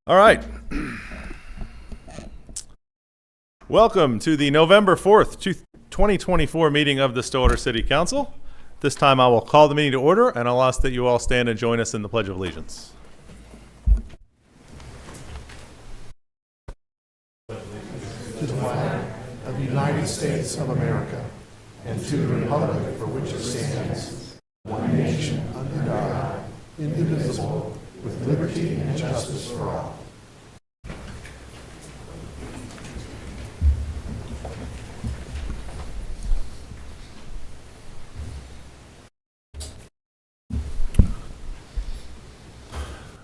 All right. Welcome to the November 4th, 2024 meeting of the Stillwater City Council. This time I will call the meeting to order, and I'll ask that you all stand and join us in the Pledge of Allegiance. To the flag of the United States of America and to the republic for which it stands, one nation under God, indivisible, with liberty and justice for all.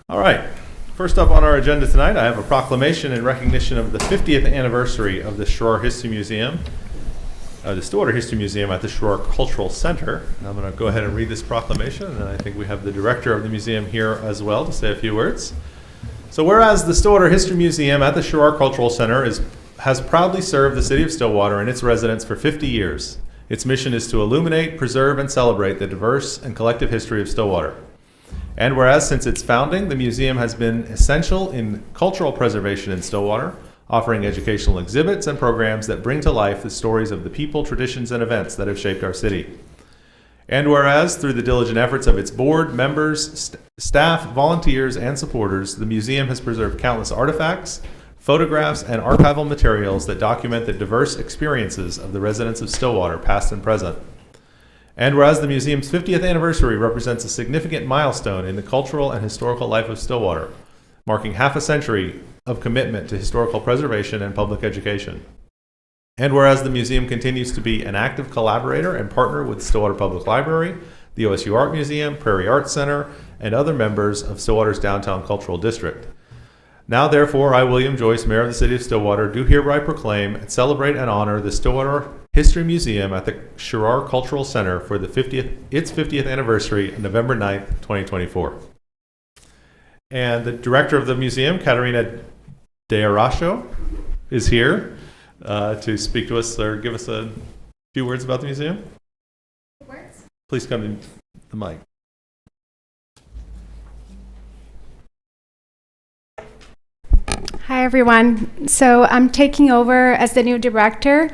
All right. First up on our agenda tonight, I have a proclamation in recognition of the 50th anniversary of the Stillwater History Museum, the Stillwater History Museum at the Stillwater Cultural Center. And I'm going to go ahead and read this proclamation, and I think we have the director of the museum here as well to say a few words. So whereas the Stillwater History Museum at the Stillwater Cultural Center has proudly served the city of Stillwater and its residents for 50 years, its mission is to illuminate, preserve, and celebrate the diverse and collective history of Stillwater. And whereas since its founding, the museum has been essential in cultural preservation in Stillwater, offering educational exhibits and programs that bring to life the stories of the people, traditions, and events that have shaped our city. And whereas through the diligent efforts of its board, members, staff, volunteers, and supporters, the museum has preserved countless artifacts, photographs, and archival materials that document the diverse experiences of the residents of Stillwater, past and present. And whereas the museum's 50th anniversary represents a significant milestone in the cultural and historical life of Stillwater, marking half a century of commitment to historical preservation and public education. And whereas the museum continues to be an active collaborator and partner with Stillwater Public Library, the OSU Art Museum, Prairie Arts Center, and other members of Stillwater's downtown cultural district. Now, therefore, I, William Joyce, Mayor of the City of Stillwater, do hereby proclaim, celebrate, and honor the Stillwater History Museum at the Stillwater Cultural Center for its 50th anniversary on November 9th, 2024. And the director of the museum, Katerina D'Arascio, is here to speak to us or give us a few words about the museum. Words? Please come to the mic. Hi, everyone. So I'm taking over as the new director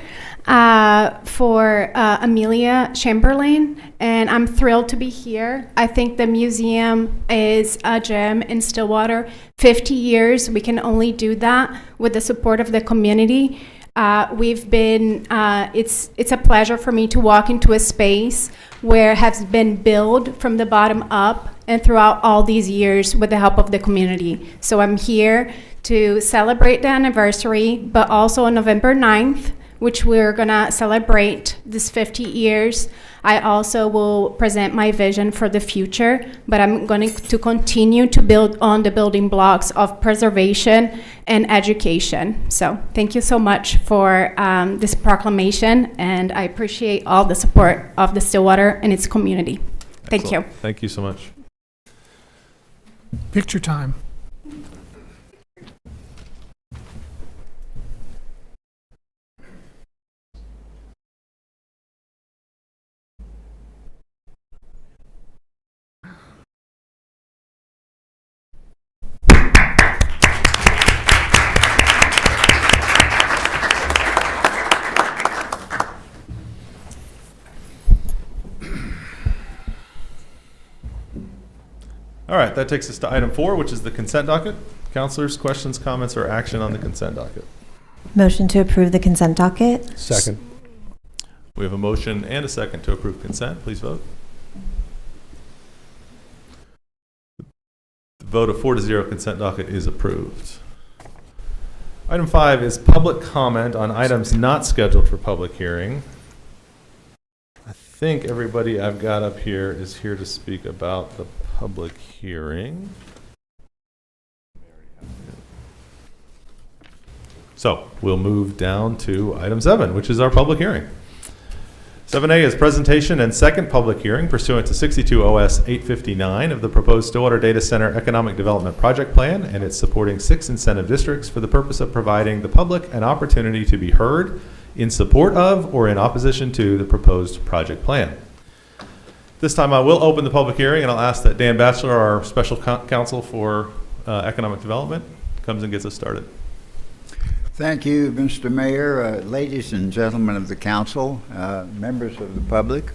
for Amelia Chamberlain, and I'm thrilled to be here. I think the museum is a gem in Stillwater. 50 years, we can only do that with the support of the community. It's a pleasure for me to walk into a space where has been built from the bottom up and throughout all these years with the help of the community. So I'm here to celebrate the anniversary, but also on November 9th, which we're gonna celebrate this 50 years. I also will present my vision for the future, but I'm going to continue to build on the building blocks of preservation and education. So thank you so much for this proclamation, and I appreciate all the support of the Stillwater and its community. Thank Excellent. you. Thank you so much. Picture time. All right, that takes us to item 4, which is the consent docket. Councilors, questions, comments, or action on the consent docket? Motion to approve the consent docket. Second. We have a motion and a second to approve consent. Please vote. The vote of 4-0, consent docket is approved. Item 5 is public comment on items not scheduled for public hearing. I think everybody I've got up here is here to speak about the public hearing. So we'll move down to item 7, which is our public hearing. 7A is presentation and second public hearing pursuant to 62 OS 859 of the proposed Stillwater Data Center Economic Development Project Plan and its supporting 6 incentive districts for the purpose of providing the public an opportunity to be heard in support of or in opposition to the proposed project plan. This time I will open the public hearing, and I'll ask that Dan Batchelor, our special counsel for economic development, comes and gets us started. Thank you, Mr. Mayor, ladies and gentlemen of the council, members of the public.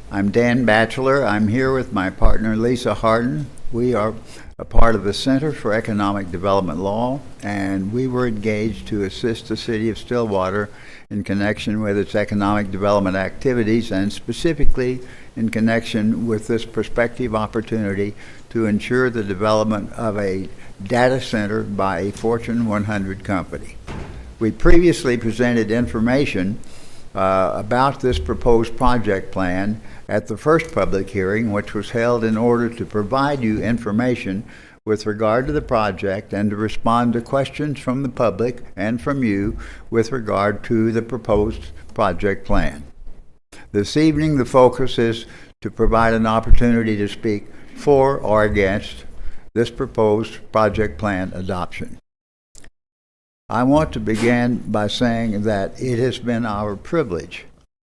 I'm Dan Batchelor. I'm here with my partner, Lisa Harden. We are a part of the Center for Economic Development Law, and we were engaged to assist the city of Stillwater in connection with its economic development activities, and specifically in connection with this prospective opportunity to ensure the development of a data center by a Fortune 100 company. We previously presented information about this proposed project plan at the first public hearing, which was held in order to provide you information with regard to the project and to respond to questions from the public and from you with regard to the proposed project plan. This evening, the focus is to provide an opportunity to speak for or against this proposed project plan adoption. I want to begin by saying that it has been our privilege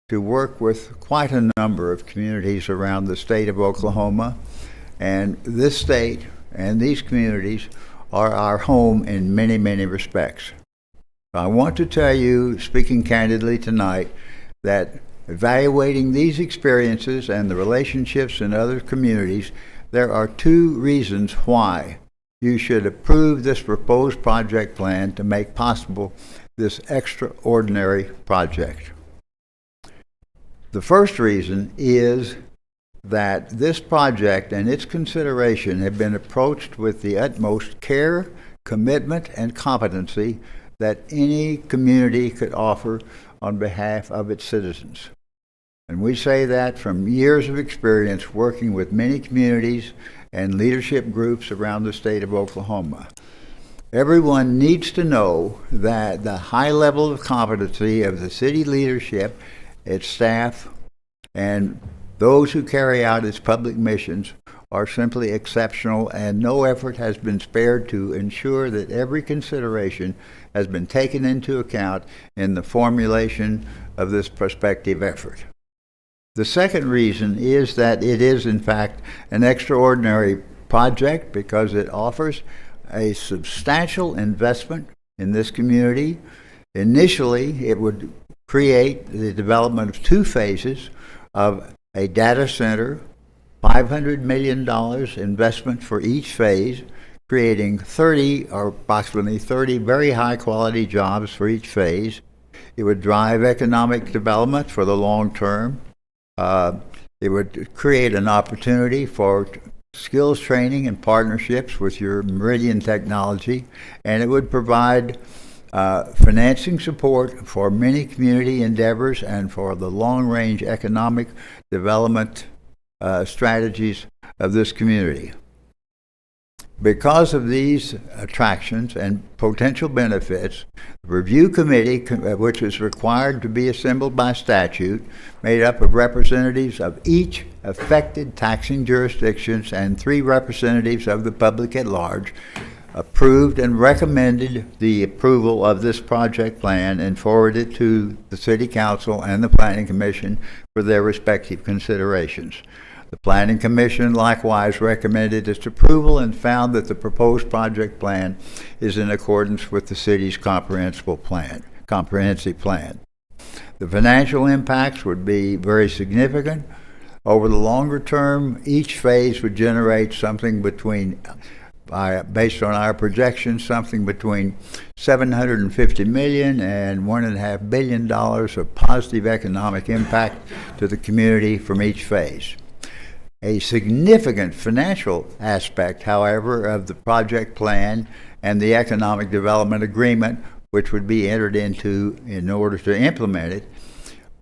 to work with quite a number of communities around the state of Oklahoma, and this state and these communities are our home in many, many respects. I want to tell you, speaking candidly tonight, that evaluating these experiences and the relationships in other communities, there are two reasons why you should approve this proposed project plan to make possible this extraordinary project. The first reason is that this project and its consideration have been approached with the utmost care, commitment, and competency that any community could offer on behalf of its citizens. And we say that from years of experience working with many communities and leadership groups around the state of Oklahoma. Everyone needs to know that the high level of competency of the city leadership, its staff, and those who carry out its public missions are simply exceptional, and no effort has been spared to ensure that every consideration has been taken into account in the formulation of this prospective effort. The second reason is that it is, in fact, an extraordinary project because it offers a substantial investment in this community. Initially, it would create the development of two phases of a data center, $500 million investment for each phase, creating 30 or approximately 30 very high quality jobs for each phase. It would drive economic development for the long term. It would create an opportunity for skills training and partnerships with your Meridian technology, and it would provide financing support for many community endeavors and for the long-range economic development strategies of this community. Because of these attractions and potential benefits, the review committee, which is required to be assembled by statute, made up of representatives of each affected taxing jurisdictions and 3 representatives of the public at large, approved and recommended the approval of this project plan and forwarded it to the City Council and the Planning Commission for their respective considerations. The Planning Commission likewise recommended its approval and found that the proposed project plan is in accordance with the city's comprehensive plan. The financial impacts would be very significant. Over the longer term, each phase would generate something between, based on our projections, something between $750 million and $1.5 billion of positive economic impact to the community from each phase. A significant financial aspect, however, of the project plan and the economic development agreement, which would be entered into in order to implement it,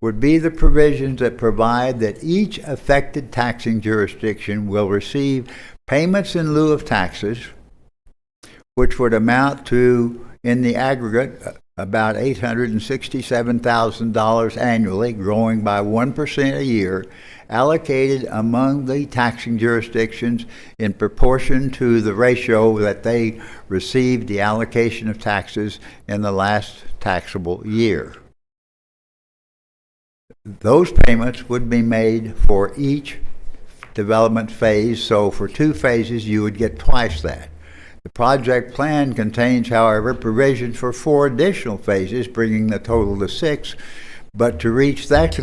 would be the provisions that provide that each affected taxing jurisdiction will receive payments in lieu of taxes, which would amount to, in the aggregate, about $867,000 annually, growing by 1% a year, allocated among the taxing jurisdictions in proportion to the ratio that they received the allocation of taxes in the last taxable year. Those payments would be made for each development phase, so for 2 phases you would get twice that. The project plan contains, however, provisions for 4 additional phases, bringing the total to 6. But to reach that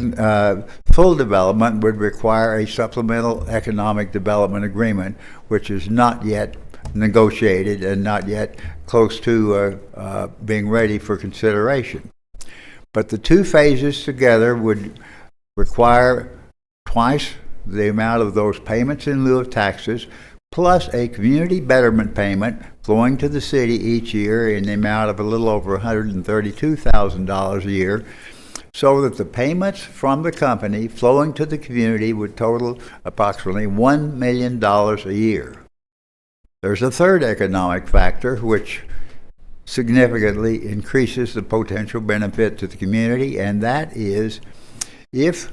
full development would require a supplemental economic development agreement, which is not yet negotiated and not yet close to being ready for consideration. But the 2 phases together would require twice the amount of those payments in lieu of taxes, plus a community betterment payment flowing to the city each year in the amount of a little over $132,000 a year, so that the payments from the company flowing to the community would total approximately $1 million a year. There's a third economic factor which significantly increases the potential benefit to the community, and that is if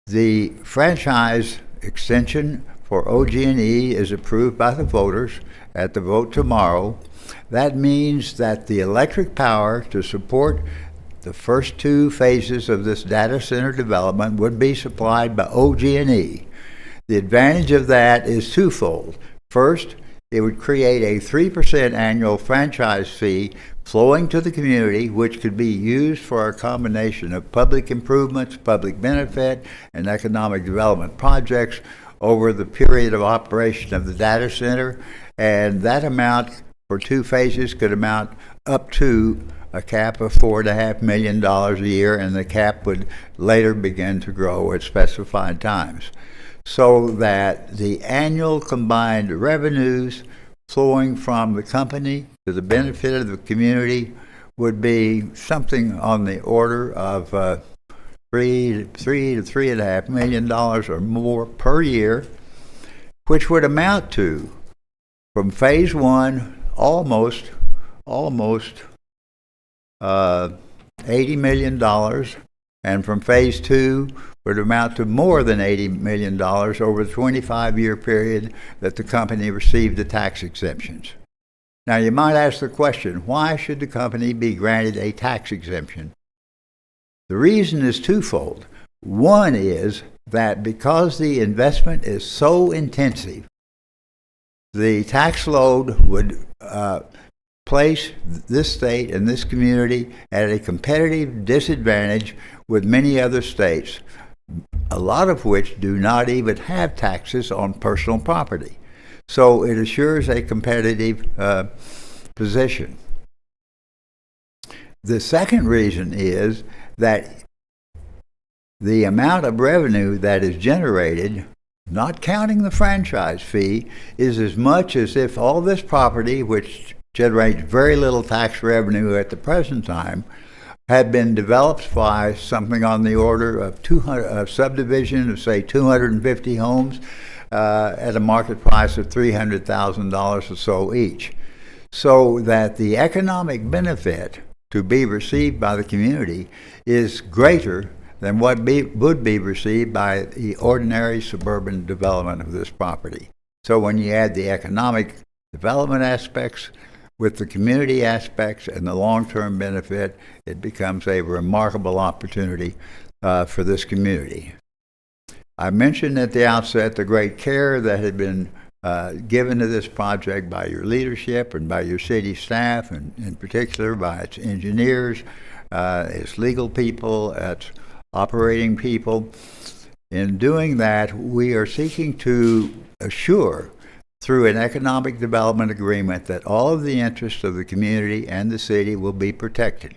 the franchise extension for OG&E is approved by the voters at the vote tomorrow. That means that the electric power to support the first 2 phases of this data center development would be supplied by OG&E. The advantage of that is twofold. First, it would create a 3% annual franchise fee flowing to the community, which could be used for a combination of public improvements, public benefit, and economic development projects over the period of operation of the data center. And that amount for 2 phases could amount up to a cap of $4.5 million a year, and the cap would later begin to grow at specified times, so that the annual combined revenues flowing from the company to the benefit of the community would be something on the order of $3 to $3.5 million or more per year, which would amount to, from phase 1, almost $80 million, and from phase 2 would amount to more than $80 million over the 25-year period that the company received the tax exemptions. Now, you might ask the question, why should the company be granted a tax exemption? The reason is twofold. One is that because the investment is so intensive, the tax load would place this state and this community at a competitive disadvantage with many other states, a lot of which do not even have taxes on personal property. So it assures a competitive position. The second reason is that the amount of revenue that is generated, not counting the franchise fee, is as much as if all this property, which generates very little tax revenue at the present time, had been developed by something on the order of a subdivision of, say, 250 homes at a market price of $300,000 or so each. So that the economic benefit to be received by the community is greater than what would be received by the ordinary suburban development of this property. So when you add the economic development aspects with the community aspects and the long-term benefit, it becomes a remarkable opportunity for this community. I mentioned at the outset the great care that had been given to this project by your leadership and by your city staff, and in particular by its engineers, its legal people, its operating people. In doing that, we are seeking to assure through an economic development agreement that all of the interests of the community and the city will be protected.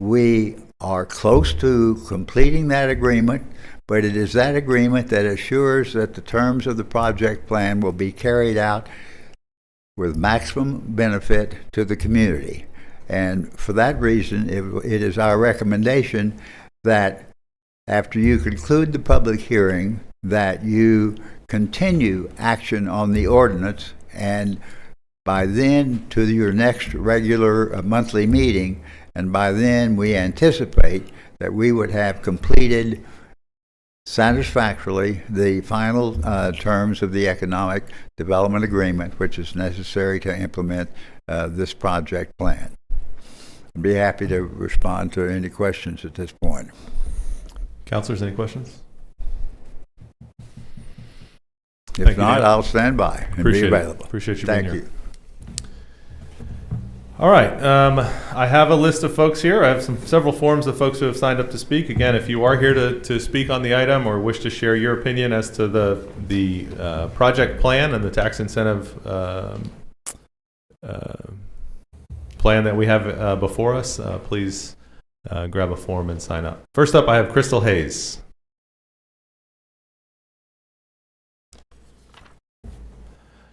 We are close to completing that agreement, but it is that agreement that assures that the terms of the project plan will be carried out with maximum benefit to the community. And for that reason, it is our recommendation that after you conclude the public hearing, that you continue action on the ordinance, and by then to your next regular monthly meeting, and by then we anticipate that we would have completed satisfactorily the final terms of the economic development agreement, which is necessary to implement this project plan. I'd be happy to respond to any questions at this point. Councilors, any questions? If not, I'll stand by and be available. Appreciate you Thank being here. you. All right. I have a list of folks here. I have several forms of folks who have signed up to speak. Again, if you are here to speak on the item or wish to share your opinion as to the project plan and the tax incentive plan that we have before us, please grab a form and sign up. First up, I have Crystal Hayes.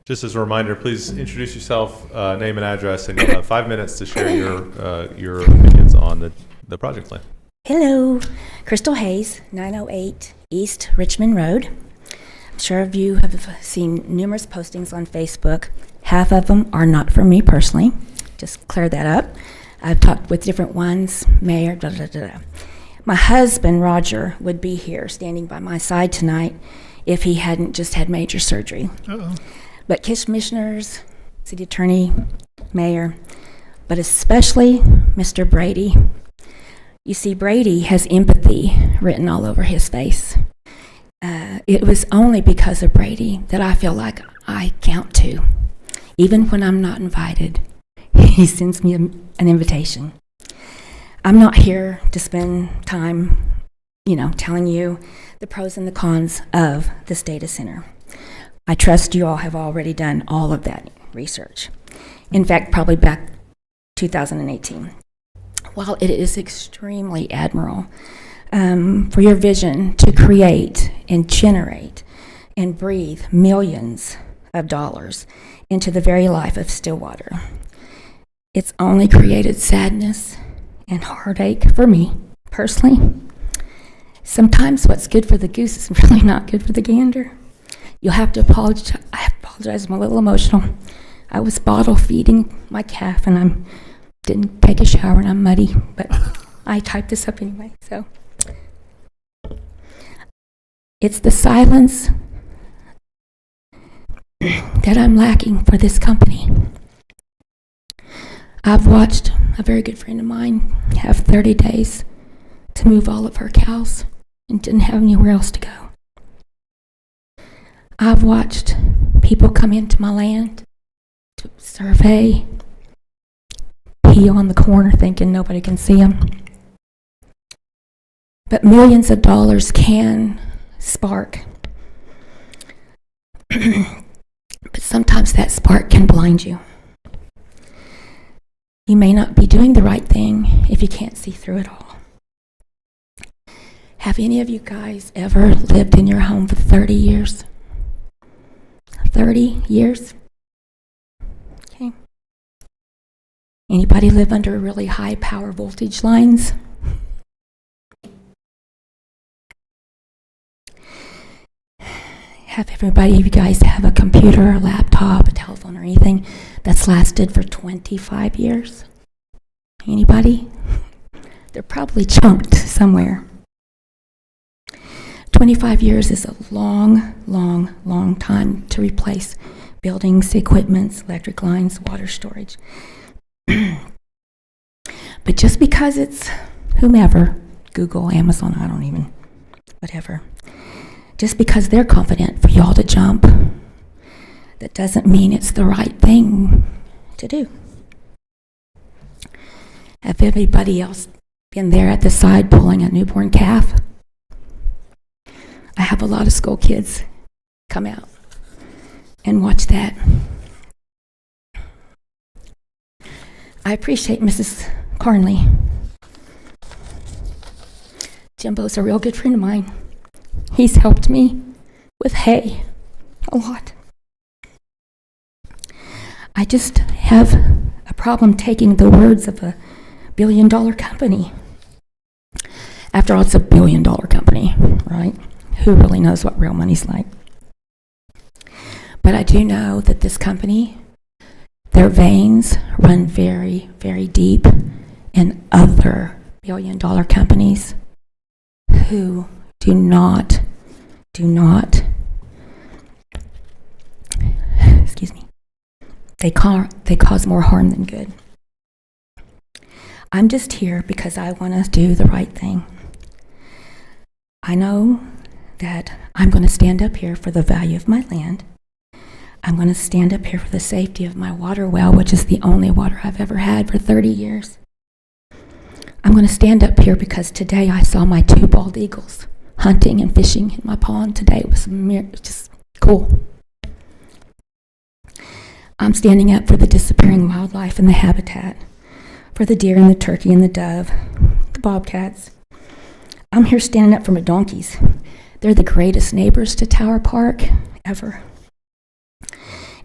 Just as a reminder, please introduce yourself, name and address, and you'll have 5 minutes to share your opinions on the project plan. Hello, Crystal Hayes, 908 East Richmond Road. I'm sure you have seen numerous postings on Facebook. Half of them are not from me personally. Just clear that up. I've talked with different ones, mayor, da da da da. My husband, Roger, would be here standing by my side tonight if he hadn't just had major surgery. Uh-oh. But commissioners, city attorney, mayor, but especially Mr. Brady. You see, Brady has empathy written all over his face. It was only because of Brady that I feel like I count too. Even when I'm not invited, he sends me an invitation. I'm not here to spend time, telling you the pros and the cons of this data center. I trust you all have already done all of that research. In fact, probably back 2018. While it is extremely admirable for your vision to create and generate and breathe millions of dollars into the very life of Stillwater, it's only created sadness and heartache for me personally. Sometimes what's good for the goose is really not good for the gander. You'll have to apologize. I apologize. I'm a little emotional. I was bottle feeding my calf, and I didn't take a shower, and I'm muddy. But I typed this up anyway. So it's the silence that I'm lacking for this company. I've watched a very good friend of mine have 30 days to move all of her cows and didn't have anywhere else to go. I've watched people come into my land to survey, pee on the corner thinking nobody can see them. But millions of dollars can spark. But sometimes that spark can blind you. You may not be doing the right thing if you can't see through it all. Have any of you guys ever lived in your home for 30 years? 30 years? Okay. Anybody live under really high power voltage lines? Have everybody, you guys have a computer, a laptop, a telephone, or anything that's lasted for 25 years? Anybody? They're probably chunked somewhere. 25 years is a long, long, long time to replace buildings, equipments, electric lines, water storage. But just because it's whomever, Google, Amazon, whatever, just because they're confident for y'all to jump, that doesn't mean it's the right thing to do. Have everybody else been there at the side pulling a newborn calf? I have a lot of school kids come out and watch that. I appreciate Mrs. Carnley. Jimbo's a real good friend of mine. He's helped me with hay a lot. I just have a problem taking the words of a billion-dollar company. After all, it's a billion-dollar company, right? Who really knows what real money's like? But I do know that this company, their veins run very, very deep in other billion-dollar companies who do not, excuse me, they cause more harm than good. I'm just here because I want to do the right thing. I know that I'm going to stand up here for the value of my land. I'm going to stand up here for the safety of my water well, which is the only water I've ever had for 30 years. I'm going to stand up here because today I saw my 2 bald eagles hunting and fishing in my pond today. It was just cool. I'm standing up for the disappearing wildlife and the habitat, for the deer and the turkey and the dove, the bobcats. I'm here standing up for my donkeys. They're the greatest neighbors to Tower Park ever.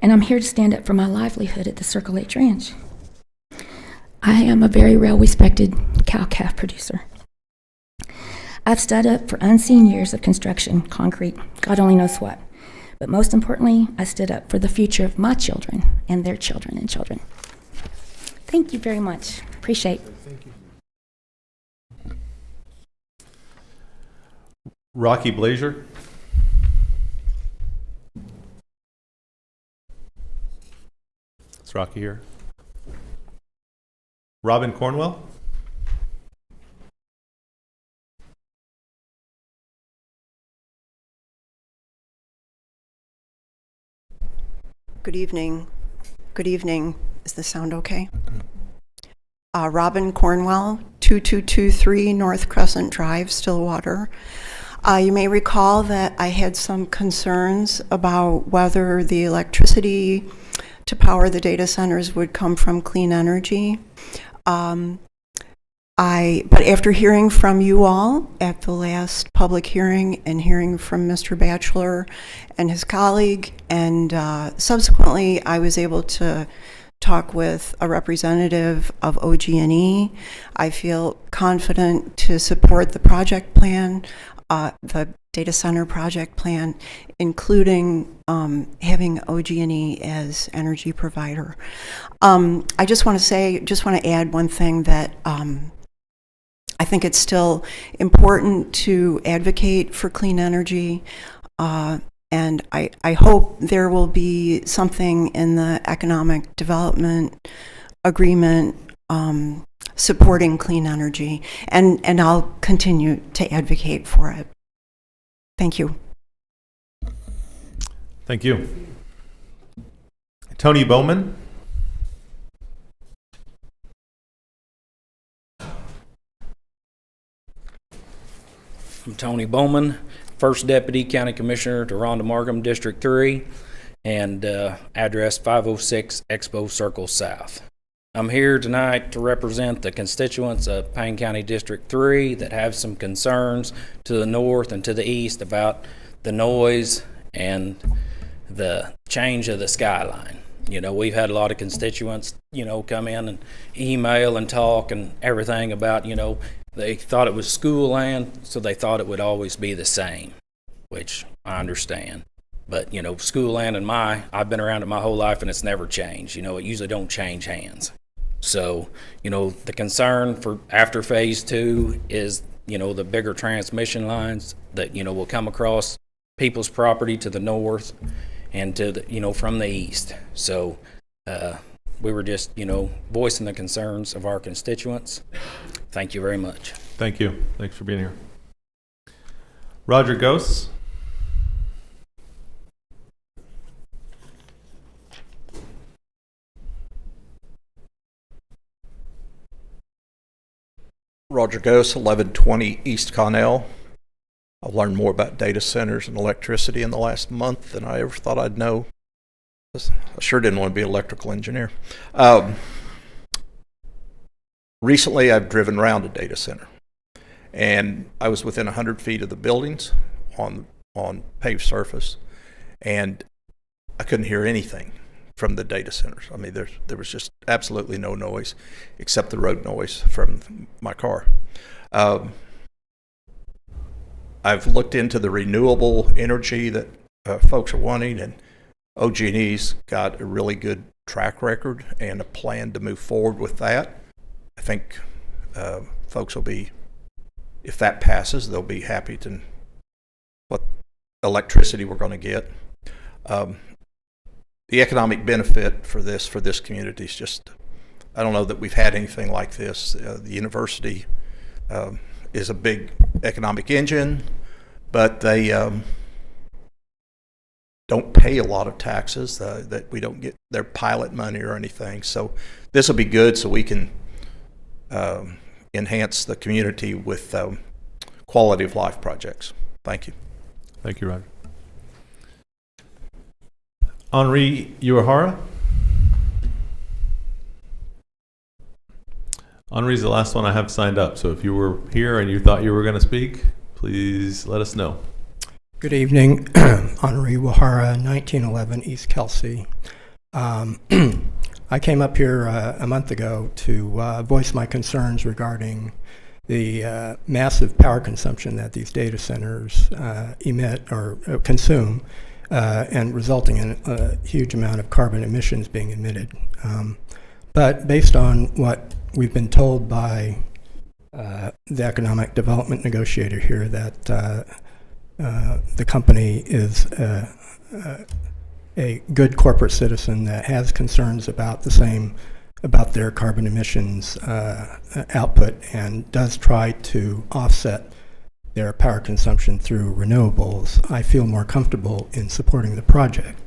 And I'm here to stand up for my livelihood at the Circle H Ranch. I am a very well-respected cow-calf producer. I've stood up for unseen years of construction, concrete, God only knows what. But most importantly, I stood up for the future of my children and their children and children. Thank you very much. Appreciate it. Thank you. Rocky Blazer. Is Rocky here? Robin Cornwell. Good evening. Good evening. Is the sound okay? Robin Cornwell, 2223 North Crescent Drive, Stillwater. You may recall that I had some concerns about whether the electricity to power the data centers would come from clean energy. But after hearing from you all at the last public hearing and hearing from Mr. Batchelor and his colleague, and subsequently I was able to talk with a representative of OG&E. I feel confident to support the project plan, the data center project plan, including having OG&E as energy provider. I just want to add one thing that I think it's still important to advocate for clean energy, and I hope there will be something in the economic development agreement supporting clean energy, and I'll continue to advocate for it. Thank you. Thank you. Tony Bowman. I'm Tony Bowman, First Deputy County Commissioner to Rhonda Markham, District 3, and address 506 Expo Circle South. I'm here tonight to represent the constituents of Payne County District 3 that have some concerns to the north and to the east about the noise and the change of the skyline. You know, we've had a lot of constituents, come in and email and talk and everything about, they thought it was school land, so they thought it would always be the same, which I understand. But, school land and I've been around it my whole life and it's never changed. It usually don't change hands. So, the concern for after phase 2 is, the bigger transmission lines that, will come across people's property to the north and to the, from the east. So, we were just, voicing the concerns of our constituents. Thank you very much. Thank you. Thanks for being here. Roger Ghosts. Roger Ghost, 1120 East Connell. I've learned more about data centers and electricity in the last month than I ever thought I'd know. I sure didn't want to be an electrical engineer. Recently, I've driven around a data center, and I was within 100 feet of the buildings on paved surface, and I couldn't hear anything from the data centers. I mean, there was just absolutely no noise except the road noise from my car. I've looked into the renewable energy that folks are wanting, and OG&E's got a really good track record and a plan to move forward with that. I think folks will be, if that passes, they'll be happy to what electricity we're going to get. The economic benefit for this community is just, I don't know that we've had anything like this. The university is a big economic engine, but they don't pay a lot of taxes, that we don't get their pilot money or anything. So this will be good so we can enhance the community with quality of life projects. Thank you. Thank you, Roger. Henri Uehara? Henri's the last one I have signed up, so if you were here and you thought you were going to speak, please let us know. Good evening. Henri Uehara, 1911 East Kelsey. I came up here a month ago to voice my concerns regarding the massive power consumption that these data centers emit or consume, and resulting in a huge amount of carbon emissions being emitted. But based on what we've been told by the economic development negotiator here, that the company is a good corporate citizen that has concerns about about their carbon emissions output, and does try to offset their power consumption through renewables, I feel more comfortable in supporting the project.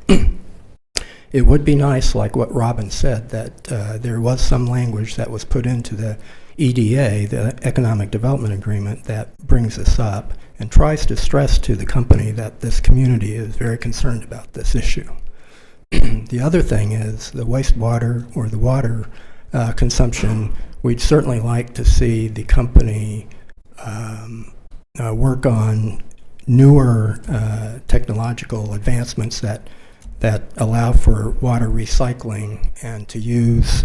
It would be nice, like what Robin said, that there was some language that was put into the EDA, the Economic Development Agreement, that brings this up and tries to stress to the company that this community is very concerned about this issue. The other thing is the wastewater or the water consumption. We'd certainly like to see the company work on newer technological advancements that allow for water recycling and to use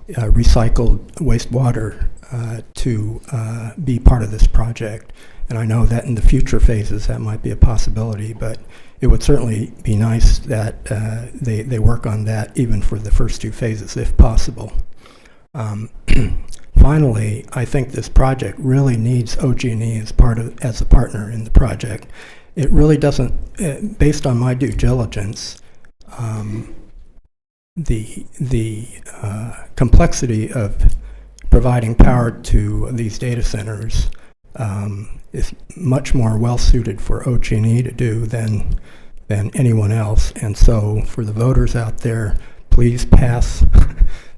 recycled wastewater to be part of this project. And I know that in the future phases that might be a possibility, but it would certainly be nice that they work on that even for the first two phases if possible. Finally, I think this project really needs OG&E as a partner in the project. It really doesn't, based on my due diligence, the complexity of providing power to these data centers is much more well suited for OG&E to do than anyone else. And so for the voters out there, please pass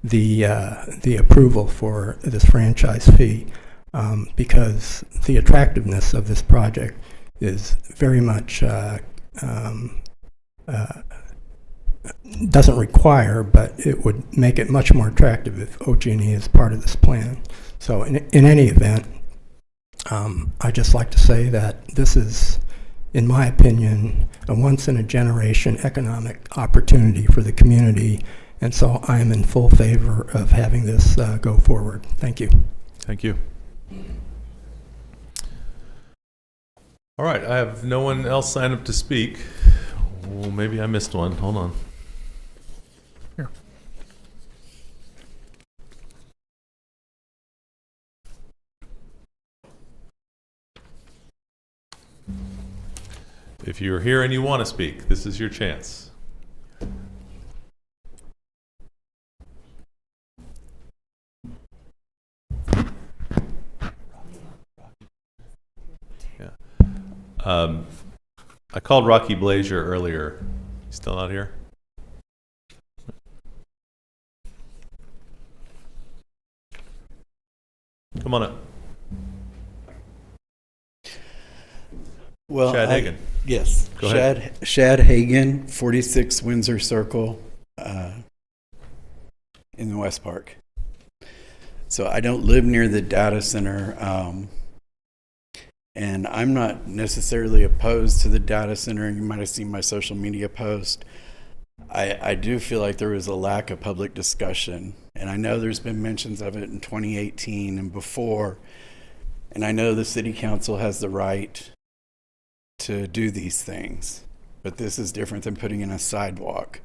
the approval for this franchise fee, because the attractiveness of this project is very much doesn't require, but it would make it much more attractive if OG&E is part of this plan. So in any event, I'd just like to say that this is, in my opinion, a once-in-a-generation economic opportunity for the community, and so I am in full favor of having this go forward. Thank you. Thank you. All right, I have no one else signed up to speak. Well, maybe I missed one. Hold on. Here. If you're here and you want to speak, this is your chance. I called Rocky Blazier earlier. He's still not here? Come on up. Well, Shad Hagan. Yes. Go ahead. Shad Hagan, 46 Windsor Circle in the West Park. So I don't live near the data center, and I'm not necessarily opposed to the data center. You might have seen my social media post. I do feel like there was a lack of public discussion, and I know there's been mentions of it in 2018 and before, and I know the city council has the right to do these things, but this is different than putting in a sidewalk.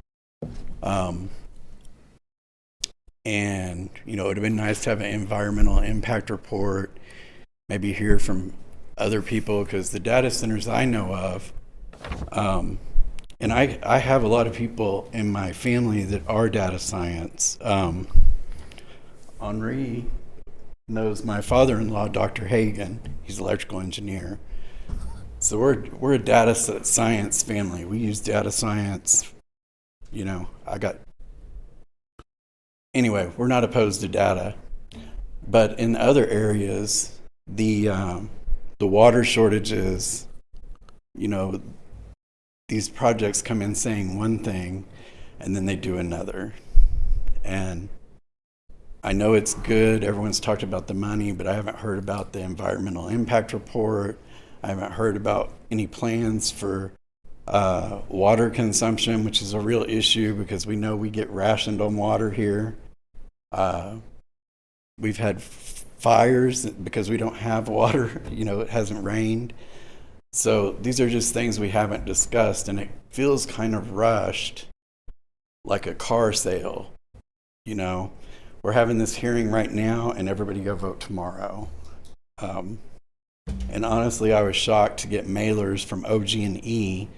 And, you know, it would have been nice to have an environmental impact report, maybe hear from other people, because the data centers I know of, and I have a lot of people in my family that are data science. Henri knows my father-in-law, Dr. Hagan. He's an electrical engineer. So we're a data science family. We use data science. You know, anyway, we're not opposed to data. But in other areas, the water shortages, you know, these projects come in saying one thing and then they do another. And I know it's good. Everyone's talked about the money, but I haven't heard about the environmental impact report. I haven't heard about any plans for water consumption, which is a real issue because we know we get rationed on water here. We've had fires because we don't have water. You know, it hasn't rained. So these are just things we haven't discussed, and it feels kind of rushed, like a car sale. You know, we're having this hearing right now, and everybody go vote tomorrow. And honestly, I was shocked to get mailers from OG&E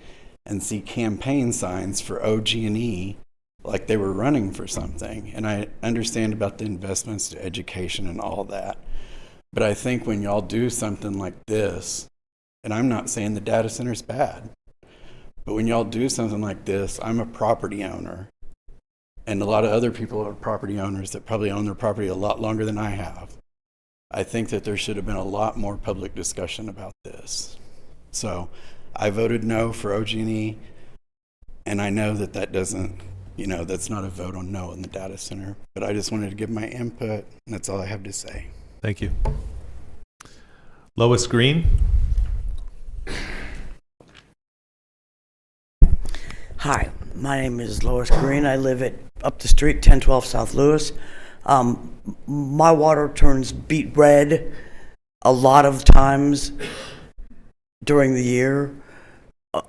and see campaign signs for OG&E like they were running for something. And I understand about the investments to education and all that. But I think when y'all do something like this, and I'm not saying the data center's bad, but when y'all do something like this, I'm a property owner. And a lot of other people are property owners that probably own their property a lot longer than I have. I think that there should have been a lot more public discussion about this. So I voted no for OG&E, and I know that doesn't, you know, that's not a vote on no in the data center. But I just wanted to give my input, and that's all I have to say. Thank you. Lois Green. Hi, my name is Lois Green. I live at up the street, 1012 South Lewis. My water turns beet red a lot of times during the year.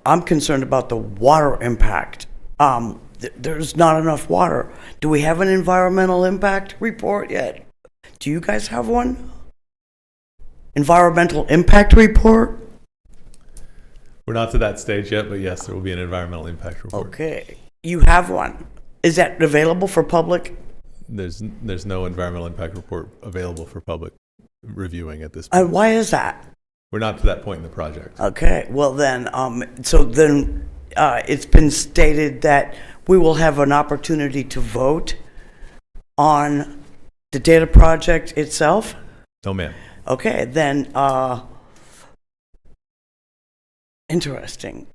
I'm concerned about the water impact. There's not enough water. Do we have an environmental impact report yet? Do you guys have one? Environmental impact report? We're not to that stage yet, but yes, there will be an environmental impact report. Okay. You have one. Is that available for public? There's no environmental impact report available for public reviewing at this point. And why is that? We're not to that point in the project. Okay. Well then, it's been stated that we will have an opportunity to vote on the data project itself? No, ma'am. Okay, then, interesting.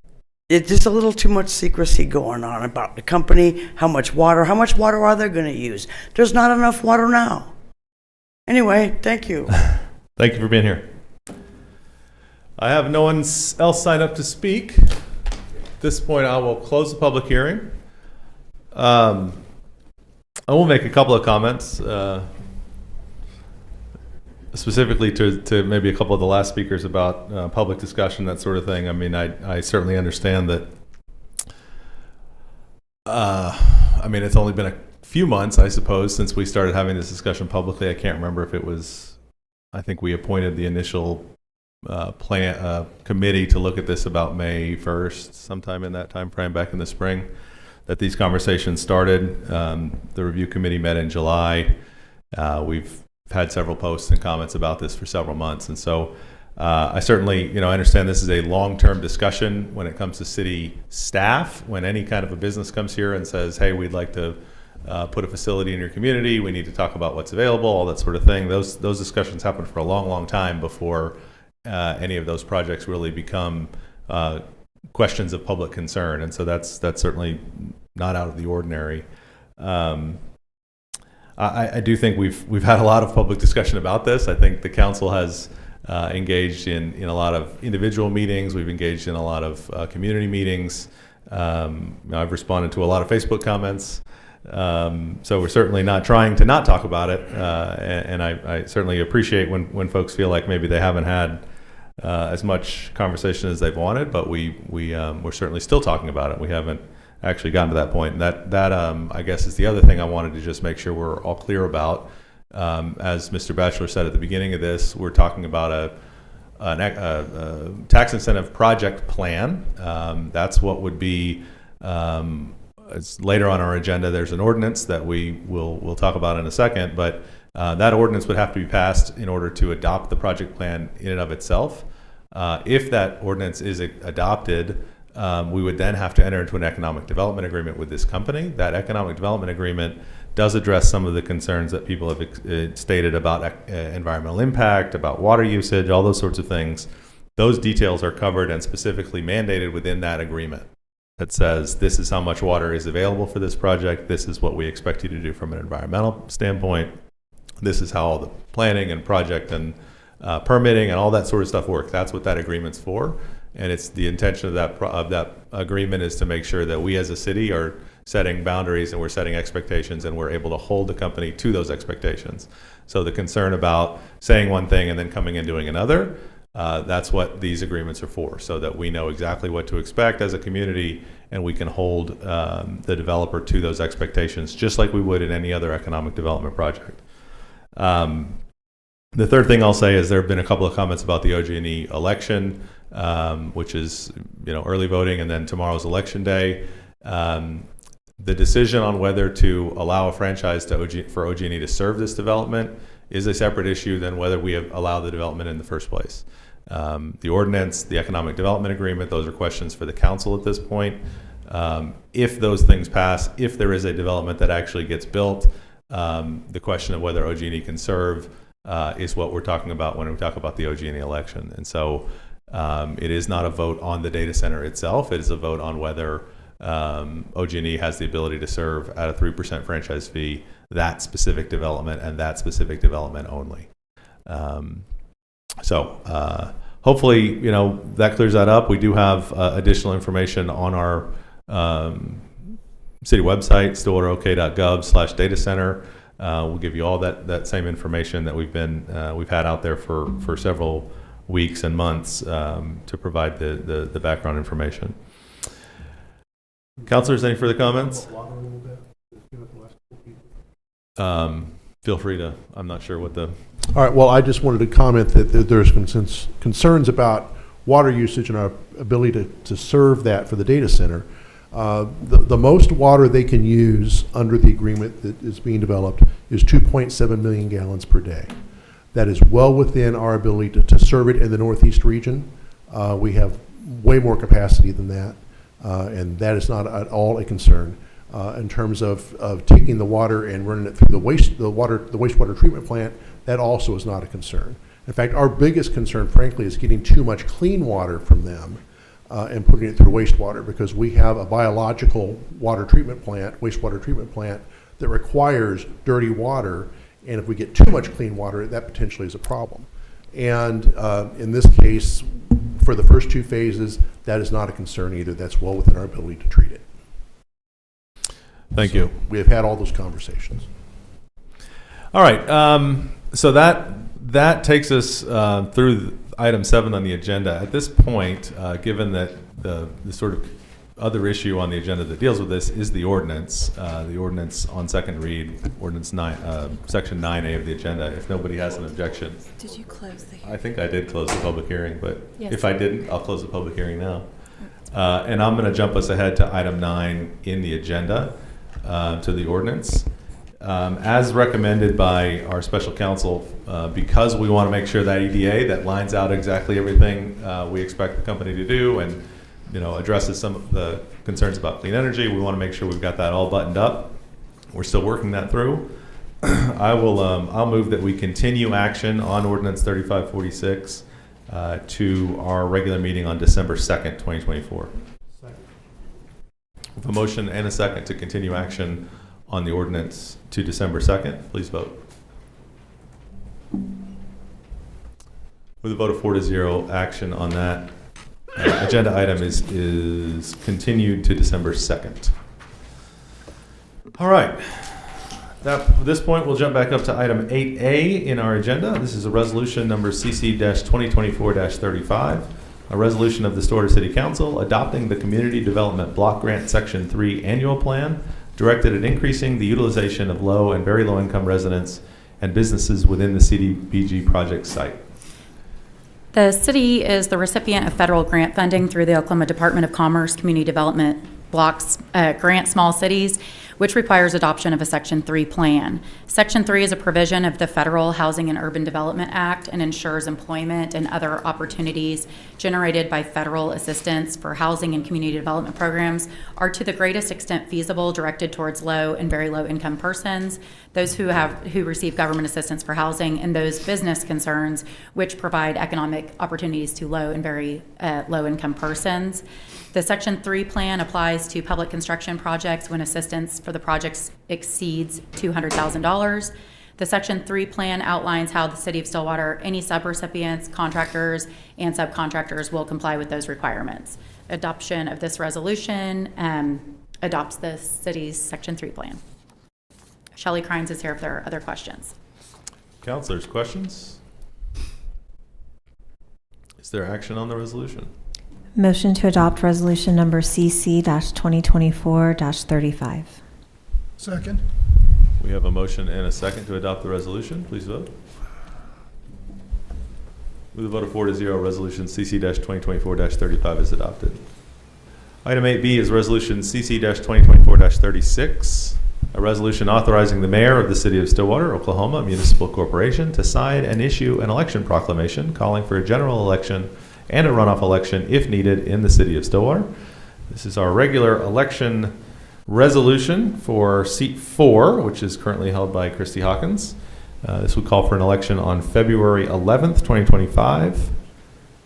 There's a little too much secrecy going on about the company, how much water are they going to use? There's not enough water now. Anyway, thank you. Thank you for being here. I have no one else signed up to speak. At this point, I will close the public hearing. I will make a couple of comments, specifically to maybe a couple of the last speakers about public discussion, that sort of thing. I mean, I certainly understand that. I mean, it's only been a few months, I suppose, since we started having this discussion publicly. I can't remember if it was, I think we appointed the initial committee to look at this about May 1st, sometime in that time frame back in the spring, that these conversations started. The review committee met in July. We've had several posts and comments about this for several months. And so I certainly, I understand this is a long-term discussion when it comes to city staff. When any kind of a business comes here and says, hey, we'd like to put a facility in your community, we need to talk about what's available, all that sort of thing. Those discussions happen for a long, long time before any of those projects really become questions of public concern. And so that's certainly not out of the ordinary. I do think we've had a lot of public discussion about this. I think the council has engaged in a lot of individual meetings. We've engaged in a lot of community meetings. I've responded to a lot of Facebook comments. So we're certainly not trying to not talk about it. And I certainly appreciate when folks feel like maybe they haven't had as much conversation as they've wanted, but we're certainly still talking about it. We haven't actually gotten to that point. And that I guess is the other thing I wanted to just make sure we're all clear about. As Mr. Batchelor said at the beginning of this, we're talking about a tax incentive project plan. That's what would be, it's later on our agenda. There's an ordinance that we'll talk about in a second, but that ordinance would have to be passed in order to adopt the project plan in and of itself. If that ordinance is adopted, we would then have to enter into an economic development agreement with this company. That economic development agreement does address some of the concerns that people have stated about environmental impact, about water usage, all those sorts of things. Those details are covered and specifically mandated within that agreement that says this is how much water is available for this project, this is what we expect you to do from an environmental standpoint, this is how all the planning and project and permitting and all that sort of stuff work. That's what that agreement's for. And it's the intention of that agreement is to make sure that we as a city are setting boundaries and we're setting expectations and we're able to hold the company to those expectations. So the concern about saying one thing and then coming and doing another, that's what these agreements are for, so that we know exactly what to expect as a community and we can hold the developer to those expectations just like we would in any other economic development project. The third thing I'll say is there have been a couple of comments about the OG&E election, which is early voting and then tomorrow's election day. The decision on whether to allow a franchise for OG&E to serve this development is a separate issue than whether we have allowed the development in the first place. The ordinance, the economic development agreement, those are questions for the council at this point. If those things pass, if there is a development that actually gets built, the question of whether OG&E can serve is what we're talking about when we talk about the OG&E election. And so it is not a vote on the data center itself. It is a vote on whether OG&E has the ability to serve at a 3% franchise fee that specific development and that specific development only. So hopefully, that clears that up. We do have additional information on our city website, stillwaterok.gov/data center. We'll give you all that same information that we've had out there for several weeks and months to provide the background information. Councilors, any further comments? Feel free to. I'm not sure what the. All right. Well, I just wanted to comment that there's concerns about water usage and our ability to serve that for the data center. The most water they can use under the agreement that is being developed is 2.7 million gallons per day. That is well within our ability to serve it in the Northeast region. We have way more capacity than that, and that is not at all a concern. In terms of taking the water and running it through the wastewater treatment plant, that also is not a concern. In fact, our biggest concern, frankly, is getting too much clean water from them and putting it through wastewater, because we have a biological wastewater treatment plant that requires dirty water, and if we get too much clean water, that potentially is a problem. And in this case, for the first two phases, that is not a concern either. That's well within our ability to treat it. Thank you. We have had all those conversations. All right. So that takes us through item 7 on the agenda. At this point, given that the sort of other issue on the agenda that deals with this is the ordinance on second read, ordinance 9, section 9A of the agenda. If nobody has an objection. Did you close the hearing? I think I did close the public hearing, but Yes. if I didn't, I'll close the public hearing now. And I'm going to jump us ahead to item 9 in the agenda, to the ordinance. As recommended by our special counsel, because we want to make sure that EDA that lines out exactly everything we expect the company to do and addresses some of the concerns about clean energy, we want to make sure we've got that all buttoned up. We're still working that through. I'll move that we continue action on ordinance 3546 to our regular meeting on December 2nd, 2024. With a motion and a second to continue action on the ordinance to December 2nd, please vote. With a vote of 4-0, action on that agenda item is continued to December 2nd. All right. At this point, we'll jump back up to item 8A in our agenda. This is a resolution number CC-2024-35, a resolution of the Stillwater City Council adopting the Community Development Block Grant Section 3 Annual Plan directed at increasing the utilization of low and very low income residents and businesses within the CDBG project site. The city is the recipient of federal grant funding through the Oklahoma Department of Commerce Community Development Blocks Grant Small Cities. which requires adoption of a Section 3 plan. Section 3 is a provision of the Federal Housing and Urban Development Act and ensures employment and other opportunities generated by federal assistance for housing and community development programs are to the greatest extent feasible directed towards low and very low income persons, those who receive government assistance for housing, and those business concerns which provide economic opportunities to low and very low income persons. The Section 3 plan applies to public construction projects when assistance for the projects exceeds $200,000. The Section 3 plan outlines how the City of Stillwater, any subrecipients, contractors, and subcontractors will comply with those requirements. Adoption of this resolution adopts the city's Section 3 plan. Shelley Crines is here if there are other questions. Councilors, questions? Is there action on the resolution? Motion to adopt resolution number CC-2024-35. Second. We have a motion and a second to adopt the resolution. Please vote. With a vote of 4-0, resolution CC-2024-35 is adopted. Item 8B is resolution CC-2024-36, a resolution authorizing the mayor of the City of Stillwater, Oklahoma Municipal Corporation to sign and issue an election proclamation calling for a general election and a runoff election if needed in the City of Stillwater. This is our regular election resolution for seat 4, which is currently held by Christy Hawkins. This would call for an election on February 11th, 2025,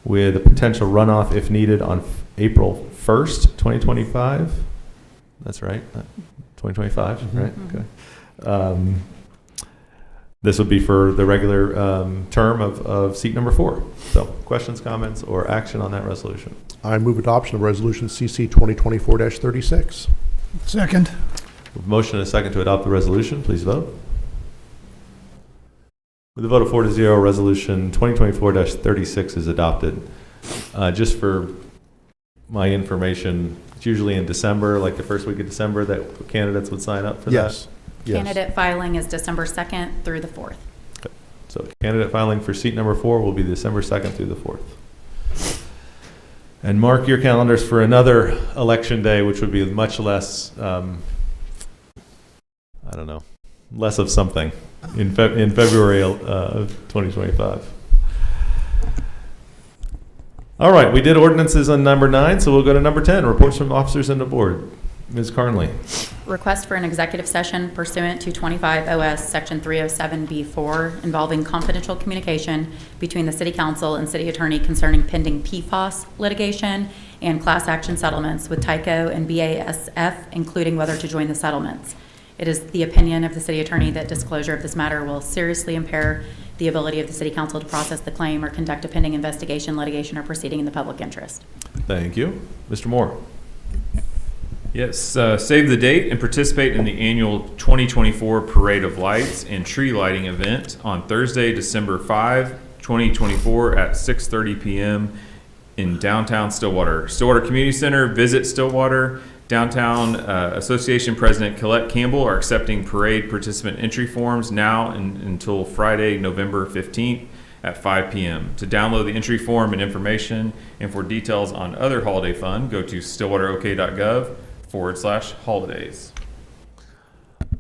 with a potential runoff if needed on April 1st, 2025. That's right, 2025, right? Okay. This would be for the regular term of seat number 4. So, questions, comments, or action on that resolution? I move adoption of resolution CC 2024-36. Second. With motion and a second to adopt the resolution, please vote. With a vote of 4-0, resolution 2024-36 is adopted. Just for my information, it's usually in December, like the first week of December, that candidates would sign up for Yes. that. Yes. Candidate filing is December 2nd through the 4th. Okay. So candidate filing for seat number 4 will be December 2nd through the 4th. And mark your calendars for another election day, which would be much less, less of something in February of 2025. All right, we did ordinances on number 9, so we'll go to number 10, reports from officers and the board. Ms. Carnley. Request for an executive session pursuant to 25 OS Section 307B4 involving confidential communication between the City Council and City Attorney concerning pending PFAS litigation and class action settlements with Tyco and BASF, including whether to join the settlements. It is the opinion of the City Attorney that disclosure of this matter will seriously impair the ability of the City Council to process the claim or conduct a pending investigation, litigation, or proceeding in the public interest. Thank you. Mr. Moore. Yes, save the date and participate in the annual 2024 Parade of Lights and Tree Lighting event on Thursday, December 5, 2024 at 6:30 p.m. in downtown Stillwater. Stillwater Community Center, visit Stillwater. Downtown Association President Colette Campbell are accepting parade participant entry forms now until Friday, November 15th at 5 p.m. To download the entry form and information and for details on other holiday fun, go to stillwaterok.gov/holidays.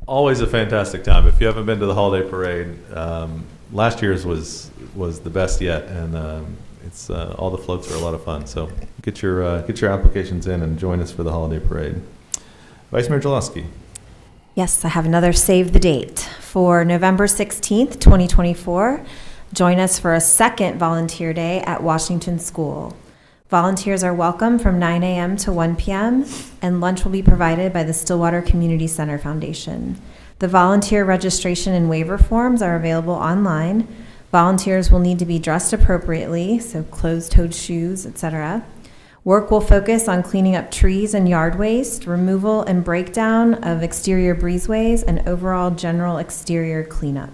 Always a fantastic time. If you haven't been to the holiday parade, last year's was the best yet, and it's all the floats are a lot of fun. So get your applications in and join us for the holiday parade. Vice Mayor Jalowski. Yes, I have another save the date for November 16th, 2024. Join us for a second volunteer day at Washington School. Volunteers are welcome from 9 a.m. to 1 p.m., and lunch will be provided by the Stillwater Community Center Foundation. The volunteer registration and waiver forms are available online. Volunteers will need to be dressed appropriately, so closed-toed shoes, etc. Work will focus on cleaning up trees and yard waste, removal and breakdown of exterior breezeways, and overall general exterior cleanup.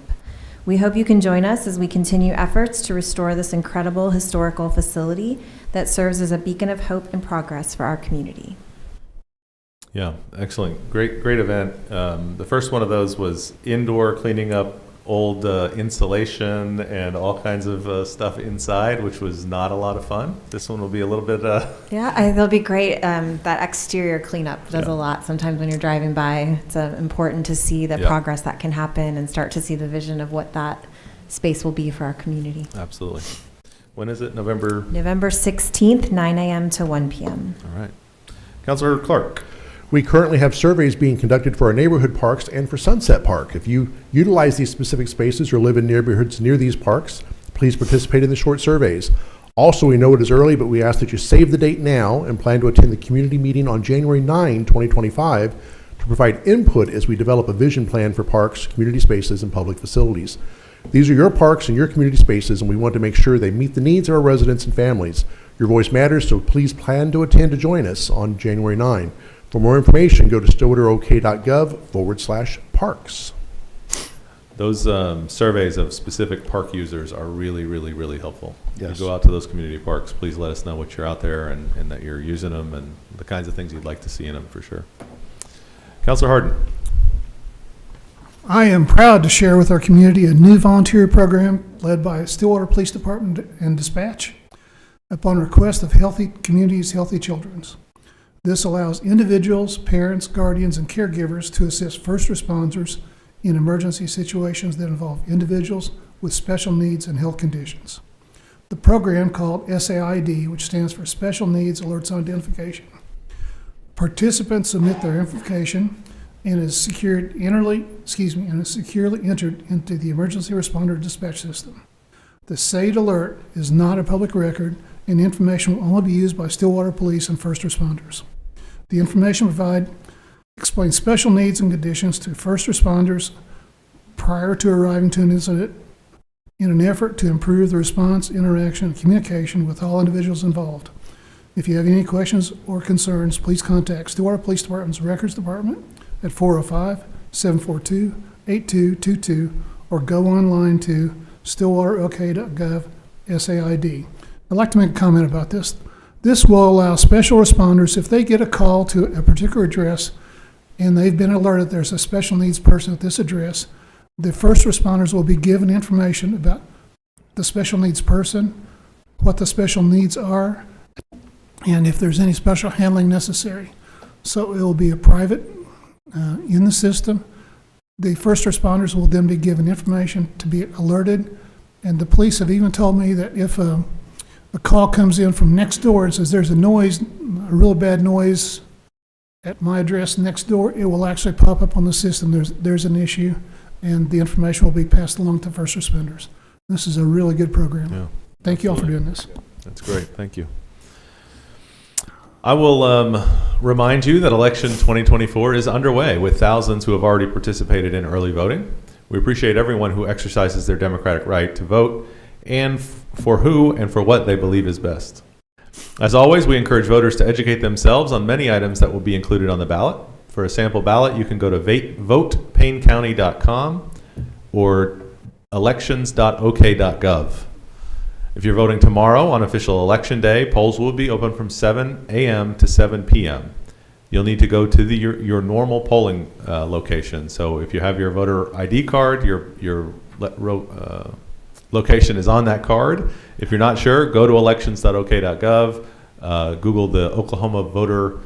We hope you can join us as we continue efforts to restore this incredible historical facility that serves as a beacon of hope and progress for our community. Yeah, excellent. Great event. The first one of those was indoor cleaning up old insulation and all kinds of stuff inside, which was not a lot of fun. This one will be a little bit. They'll be great. That exterior cleanup does Yeah. a lot. Sometimes when you're driving by, it's important to see the Yeah. progress that can happen and start to see the vision of what that space will be for our community. Absolutely. When is it? November? November 16th, 9 a.m. to 1 p.m. All right. Councilor Clark. We currently have surveys being conducted for our neighborhood parks and for Sunset Park. If you utilize these specific spaces or live in neighborhoods near these parks, please participate in the short surveys. Also, we know it is early, but we ask that you save the date now and plan to attend the community meeting on January 9, 2025 to provide input as we develop a vision plan for parks, community spaces, and public facilities. These are your parks and your community spaces, and we want to make sure they meet the needs of our residents and families. Your voice matters, so please plan to attend to join us on January 9. For more information, go to stillwaterok.gov/parks. Those surveys of specific park users are really, really, really helpful. Yes. If you go out to those community parks, please let us know what you're out there and that you're using them and the kinds of things you'd like to see in them for sure. Councilor Harden. I am proud to share with our community a new volunteer program led by Stillwater Police Department and Dispatch upon request of Healthy Communities, Healthy Children's. This allows individuals, parents, guardians, and caregivers to assist first responders in emergency situations that involve individuals with special needs and health conditions. The program, called SAID, which stands for Special Needs Alerts on Identification. Participants submit their information and is securely entered into the emergency responder dispatch system. The SAID alert is not a public record, and information will only be used by Stillwater Police and first responders. The information provided explains special needs and conditions to first responders prior to arriving to an incident in an effort to improve the response, interaction, and communication with all individuals involved. If you have any questions or concerns, please contact Stillwater Police Department's Records Department at 405-742-8222 or go online to stillwaterok.gov SAID. I'd like to make a comment about this. This will allow special responders, if they get a call to a particular address and they've been alerted there's a special needs person at this address, the first responders will be given information about the special needs person, what the special needs are, and if there's any special handling necessary. So it will be a private in the system. The first responders will then be given information to be alerted, and the police have even told me that if a call comes in from next door and says there's a noise, a real bad noise at my address next door, it will actually pop up on the system. There's an issue, and the information will be passed along to first responders. This is a really good program. Yeah, Thank you all for doing this. That's great. Thank you. I will remind you that election 2024 is underway with thousands who have already participated in early voting. We appreciate everyone who exercises their democratic right to vote and for who and for what they believe is best. As always, we encourage voters to educate themselves on many items that will be included on the ballot. For a sample ballot, you can go to votepaynecounty.com or elections.ok.gov. If you're voting tomorrow on official election day, polls will be open from 7 a.m. to 7 p.m. You'll need to go to your normal polling location. So if you have your voter ID card, your location is on that card. If you're not sure, go to elections.ok.gov, Google the Oklahoma voter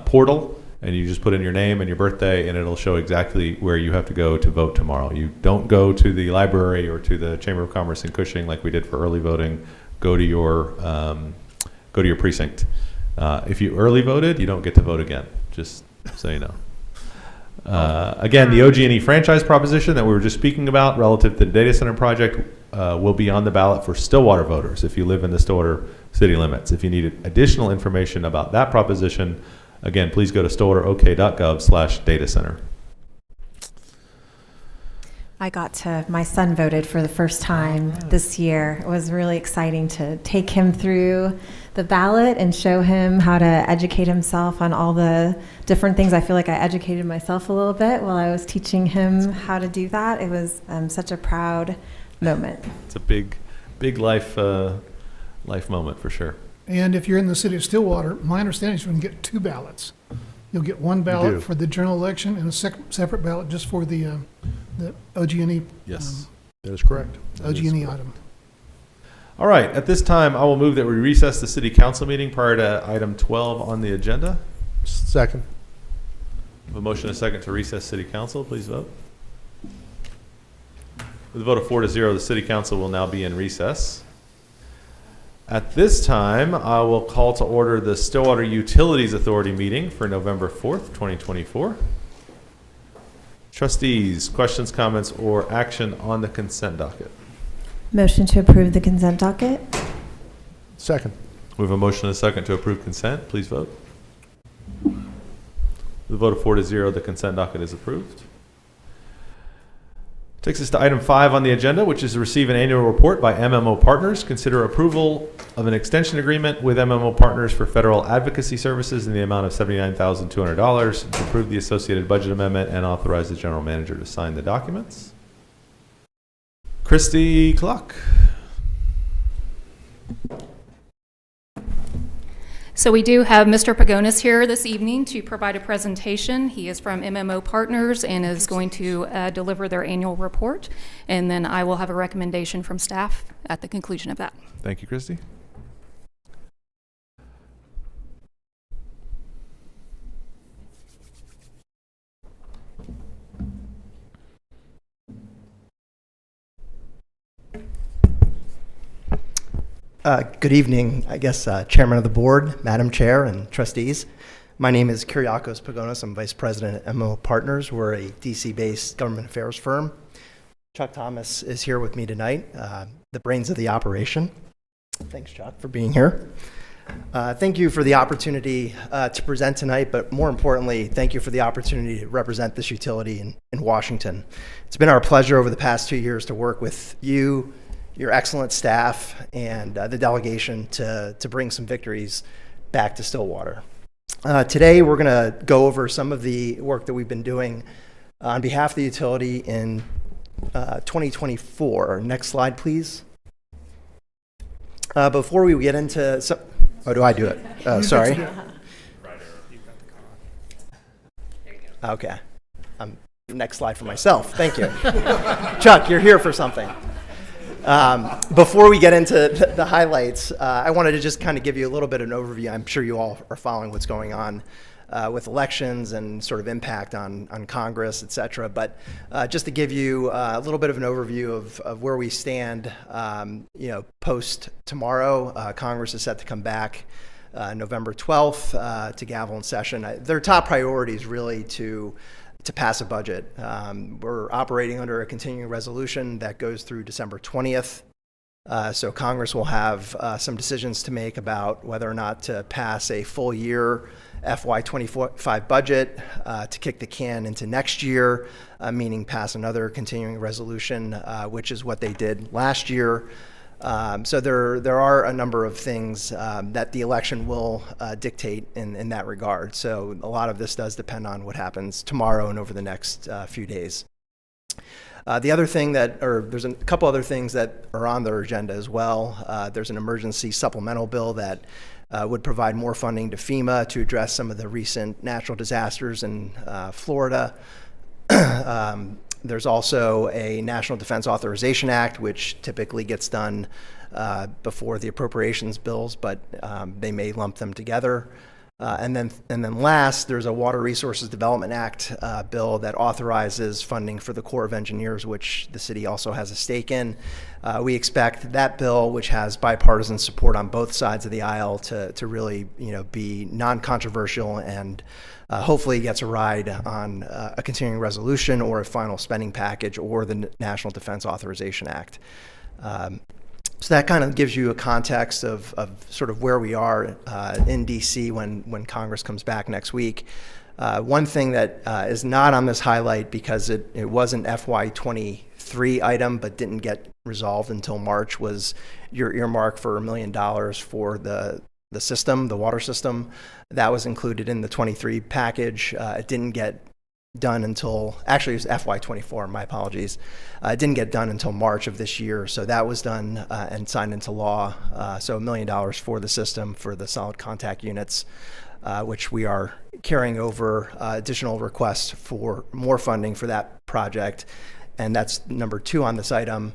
portal, and you just put in your name and your birthday, and it'll show exactly where you have to go to vote tomorrow. You don't go to the library or to the Chamber of Commerce in Cushing like we did for early voting. Go to your precinct. If you early voted, you don't get to vote again, just so you know. Again, the OG&E franchise proposition that we were just speaking about relative to the data center project will be on the ballot for Stillwater voters if you live in the Stillwater city limits. If you need additional information about that proposition, again, please go to stillwaterok.gov/data center. My son voted for the first time this year. It was really exciting to take him through the ballot and show him how to educate himself on all the different things. I feel like I educated myself a little bit while I was teaching him how to do that. It was such a proud moment. It's a big life moment for sure. And if you're in the city of Stillwater, my understanding is you're going to get 2 ballots. You'll get one ballot for the general election and a separate ballot just for the the OG&E. Yes. That is correct. That is OG&E correct. item. All right, at this time, I will move that we recess the city council meeting prior to item 12 on the agenda. Second. A motion and a second to recess city council. Please vote. With a vote of 4-0, the city council will now be in recess. At this time, I will call to order the Stillwater Utilities Authority meeting for November 4th, 2024. Trustees, questions, comments, or action on the consent docket? Motion to approve the consent docket. Second. We have a motion and a second to approve consent. Please vote. With a vote of 4-0, the consent docket is approved. Takes us to item 5 on the agenda, which is to receive an annual report by MMO Partners. Consider approval of an extension agreement with MMO Partners for federal advocacy services in the amount of $79,200, to approve the associated budget amendment and authorize the general manager to sign the documents. Christy Cluck. So we do have Mr. Pagonis here this evening to provide a presentation. He is from MMO Partners and is going to deliver their annual report. And then I will have a recommendation from staff at the conclusion of that. Thank you, Christy. Good evening, I guess, Chairman of the Board, Madam Chair, and trustees. My name is Kyriakos Pagonis. I'm Vice President at MMO Partners. We're a DC-based government affairs firm. Chuck Thomas is here with me tonight, the brains of the operation. Thanks, Chuck, for being here. Thank you for the opportunity to present tonight, but more importantly, thank you for the opportunity to represent this utility in Washington. It's been our pleasure over the past 2 years to work with you, your excellent staff, and the delegation to bring some victories back to Stillwater. Today, we're going to go over some of the work that we've been doing on behalf of the utility in 2024. Next slide, please. Before we get into some... Oh, do I do it? Sorry. Okay. Next slide for myself. Thank you. Chuck, you're here for something. Before we get into the highlights, I wanted to just kind of give you a little bit of an overview. I'm sure you all are following what's going on with elections and sort of impact on Congress, et cetera. But just to give you a little bit of an overview of where we stand, post tomorrow, Congress is set to come back November 12th to gavel in session. Their top priority is really to pass a budget. We're operating under a continuing resolution that goes through December 20th. So Congress will have some decisions to make about whether or not to pass a full year FY25 budget to kick the can into next year, meaning pass another continuing resolution, which is what they did last year. So there are a number of things that the election will dictate in that regard. So a lot of this does depend on what happens tomorrow and over the next few days. The other thing there's a couple other things that are on their agenda as well. There's an emergency supplemental bill that would provide more funding to FEMA to address some of the recent natural disasters in Florida. There's also a National Defense Authorization Act, which typically gets done before the appropriations bills, but they may lump them together. And then last, there's a Water Resources Development Act bill that authorizes funding for the Corps of Engineers, which the city also has a stake in. We expect that bill, which has bipartisan support on both sides of the aisle, to really be non-controversial and hopefully gets a ride on a continuing resolution or a final spending package or the National Defense Authorization Act. So that kind of gives you a context of sort of where we are in DC when Congress comes back next week. One thing that is not on this highlight because it was an FY23 item but didn't get resolved until March was your earmark for $1 million for the system, the water system. That was included in the 23 package. It didn't get done until, actually it was FY24, my apologies. It didn't get done until March of this year, so that was done and signed into law. So $1 million for the system, for the solid contact units, which we are carrying over additional requests for more funding for that project. and that's number 2 on this item.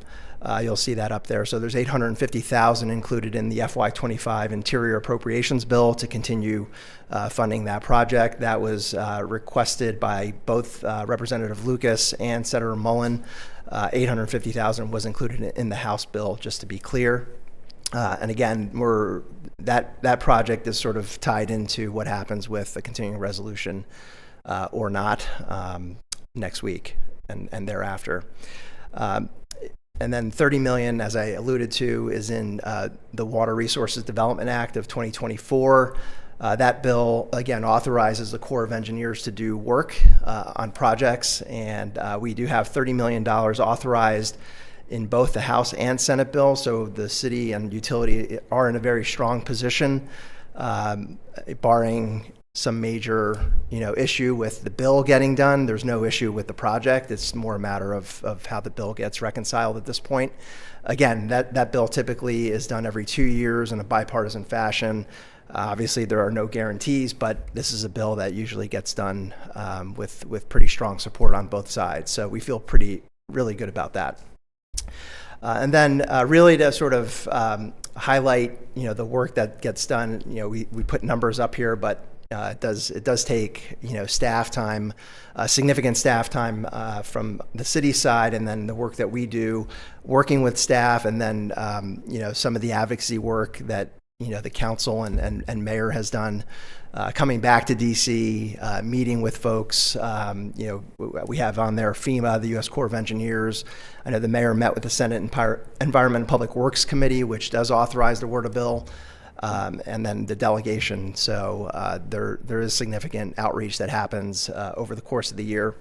You'll see that up there. So there's $850,000 included in the FY25 Interior Appropriations Bill to continue funding that project. That was requested by both Representative Lucas and Senator Mullen. $850,000 was included in the House bill, just to be clear. And again, that project is sort of tied into what happens with the continuing resolution or not next week and thereafter. And then $30 million, as I alluded to, is in the Water Resources Development Act of 2024. That bill, again, authorizes the Corps of Engineers to do work on projects, and we do have $30 million authorized in both the House and Senate bill, so the city and utility are in a very strong position, barring some major issue with the bill getting done. There's no issue with the project. It's more a matter of how the bill gets reconciled at this point. Again, that bill typically is done every 2 years in a bipartisan fashion. Obviously, there are no guarantees, but this is a bill that usually gets done with pretty strong support on both sides. So we feel really good about that. And then really to sort of highlight the work that gets done, we put numbers up here, but it does take staff time, significant staff time from the city side, and then the work that we do working with staff, and then some of the advocacy work that the council and mayor has done, coming back to DC, meeting with folks. We have on there FEMA, the U.S. Corps of Engineers. I know the mayor met with the Senate Environment and Public Works Committee, which does authorize the word of bill. And then the delegation. So there is significant outreach that happens over the course of the year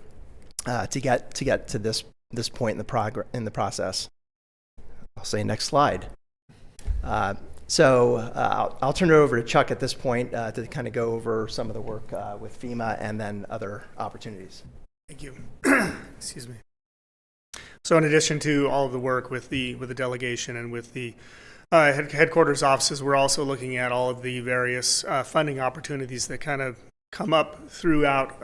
to get to this point in the process. I'll say next slide. So I'll turn it over to Chuck at this point to kind of go over some of the work with FEMA and then other opportunities. Thank you. Excuse me. So in addition to all of the work with the delegation and with the headquarters offices, we're also looking at all of the various funding opportunities that kind of come up throughout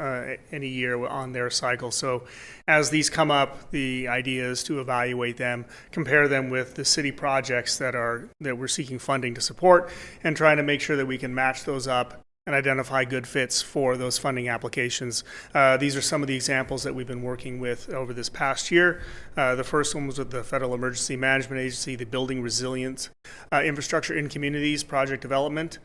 any year on their cycle. So as these come up, the idea is to evaluate them, compare them with the city projects that we're seeking funding to support, and trying to make sure that we can match those up and identify good fits for those funding applications. These are some of the examples that we've been working with over this past year. The first one was with the Federal Emergency Management Agency, the Building Resilient Infrastructure in Communities project development.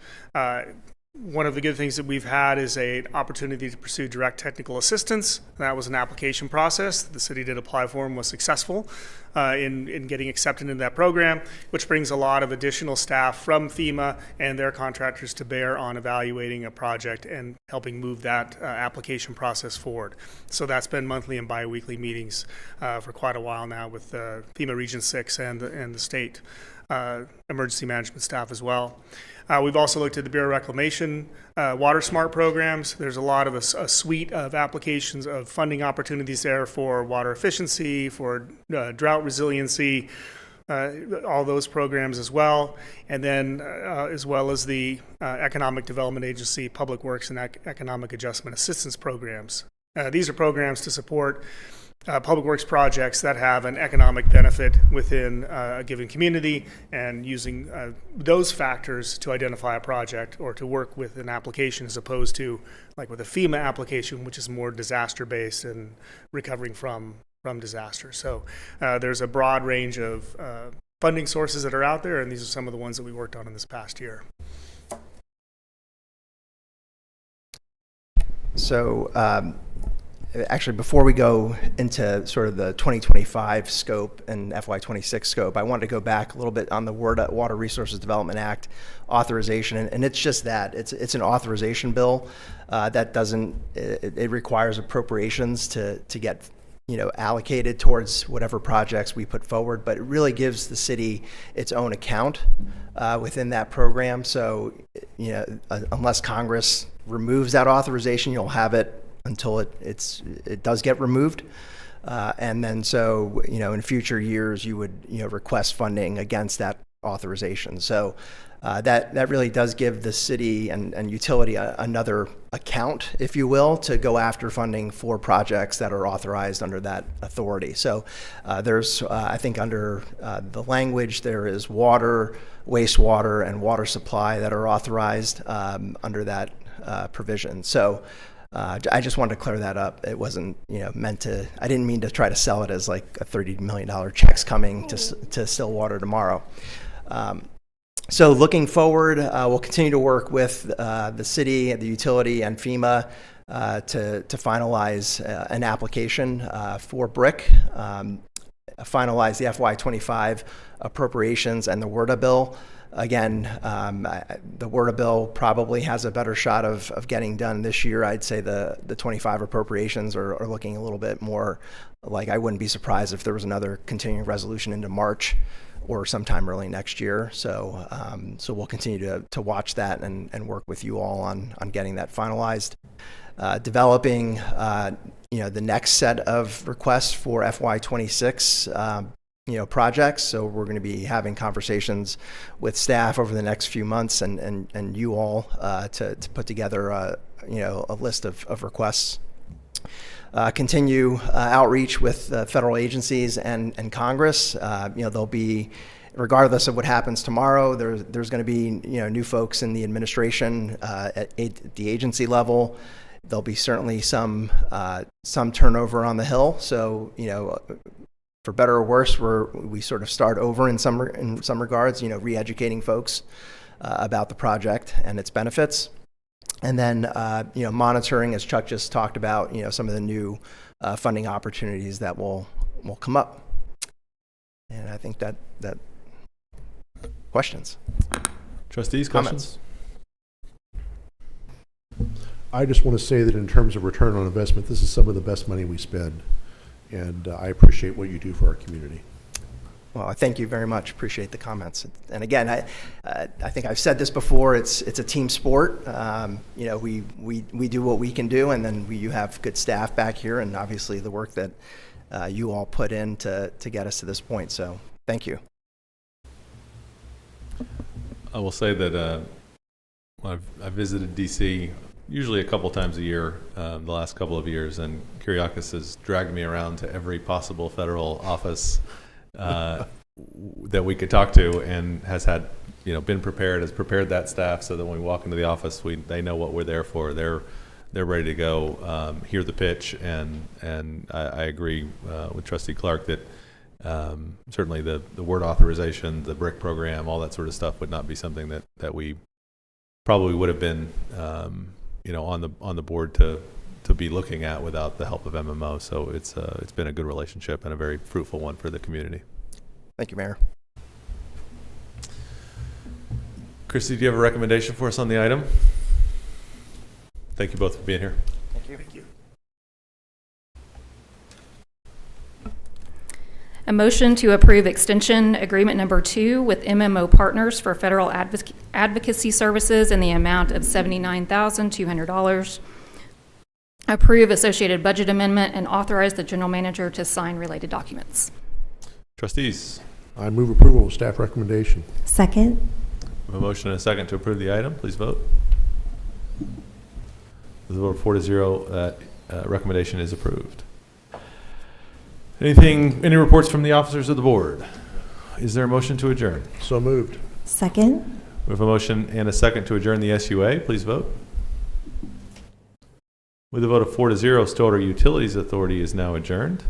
One of the good things that we've had is an opportunity to pursue direct technical assistance. That was an application process that the city did apply for and was successful in getting accepted into that program, which brings a lot of additional staff from FEMA and their contractors to bear on evaluating a project and helping move that application process forward. So that's been monthly and bi-weekly meetings for quite a while now with FEMA Region 6 and the state emergency management staff as well. We've also looked at the Bureau of Reclamation Water Smart programs. There's a lot of a suite of applications of funding opportunities there for water efficiency, for drought resiliency, all those programs as well. And then as well as the Economic Development Agency Public Works and Economic Adjustment Assistance programs. These are programs to support public works projects that have an economic benefit within a given community, and using those factors to identify a project or to work with an application, as opposed to like with a FEMA application, which is more disaster based and recovering from disaster. So there's a broad range of funding sources that are out there, and these are some of the ones that we worked on in this past year. So actually, before we go into sort of the 2025 scope and FY26 scope, I wanted to go back a little bit on the Water Resources Development Act authorization, and it's just that. It's an authorization bill that doesn't, it requires appropriations to get allocated towards whatever projects we put forward, but it really gives the city its own account within that program. So, unless Congress removes that authorization, you'll have it until it does get removed. And then so, in future years, you would, request funding against that authorization. So that really does give the city and utility another account, if you will, to go after funding for projects that are authorized under that authority. So there's, I think under the language, there is water, wastewater, and water supply that are authorized under that provision. So I just wanted to clear that up. It wasn't, meant to, I didn't mean to try to sell it as like a $30 million check's coming to Stillwater tomorrow. So looking forward, we'll continue to work with the city, the utility, and FEMA to finalize an application for BRIC, finalize the FY25 appropriations and the WRDA bill. Again, the WRDA bill probably has a better shot of getting done this year. I'd say the 25 appropriations are looking a little bit more like, I wouldn't be surprised if there was another continuing resolution into March or sometime early next year. So we'll continue to watch that and work with you all on getting that finalized. Developing the next set of requests for FY26 projects. So we're going to be having conversations with staff over the next few months and you all to put together a list of requests. Continue outreach with federal agencies and Congress. There'll be, regardless of what happens tomorrow, there's going to be new folks in the administration at the agency level. There'll be certainly some turnover on the Hill. So for better or worse, we sort of start over in some regards. Re-educating folks about the project and its benefits. And then, monitoring, as Chuck just talked about, some of the new funding opportunities that will come up. And I think that questions. Trustees, questions? I just want to say that in terms of return on investment, this is some of the best money we spend. And I appreciate what you do for our community. Well, I thank you very much. Appreciate the comments. And again, I think I've said this before. It's a team sport. We do what we can do, and then you have good staff back here, and obviously the work that you all put in to get us to this point. So thank you. I will say that I visited DC usually a couple times a year the last couple of years, and Kyriakis has dragged me around to every possible federal office that we could talk to, and has had, been prepared, has prepared that staff so that when we walk into the office, they know what we're there for. They're ready to go, hear the pitch, and I agree with Trustee Clark that certainly the word authorization, the BRIC program, all that sort of stuff would not be something that we probably would have been on the board to be looking at without the help of MMO. So it's been a good relationship and a very fruitful one for the community. Thank you, Mayor. Christy, do you have a recommendation for us on the item? Thank you both for being here. Thank you. Thank you. A motion to approve extension agreement number 2 with MMO Partners for federal advocacy services in the amount of $79,200. Approve associated budget amendment and authorize the general manager to sign related documents. Trustees. I move approval of staff recommendation. Second. We have a motion and a second to approve the item. Please vote. With a vote of 4-0, that recommendation is approved. Any reports from the officers of the board? Is there a motion to adjourn? So moved. Second. We have a motion and a second to adjourn the SUA. Please vote. With a vote of 4-0, Stillwater Utilities Authority is now adjourned.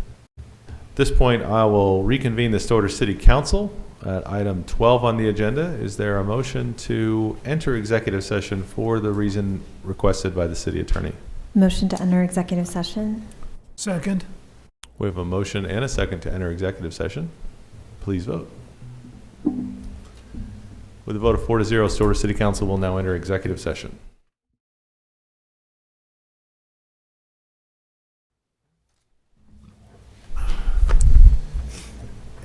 At this point, I will reconvene the Stillwater City Council at item 12 on the agenda. Is there a motion to enter executive session for the reason requested by the city attorney? Motion to enter executive session. Second. We have a motion and a second to enter executive session. Please vote. With a vote of 4-0, Stillwater City Council will now enter executive session.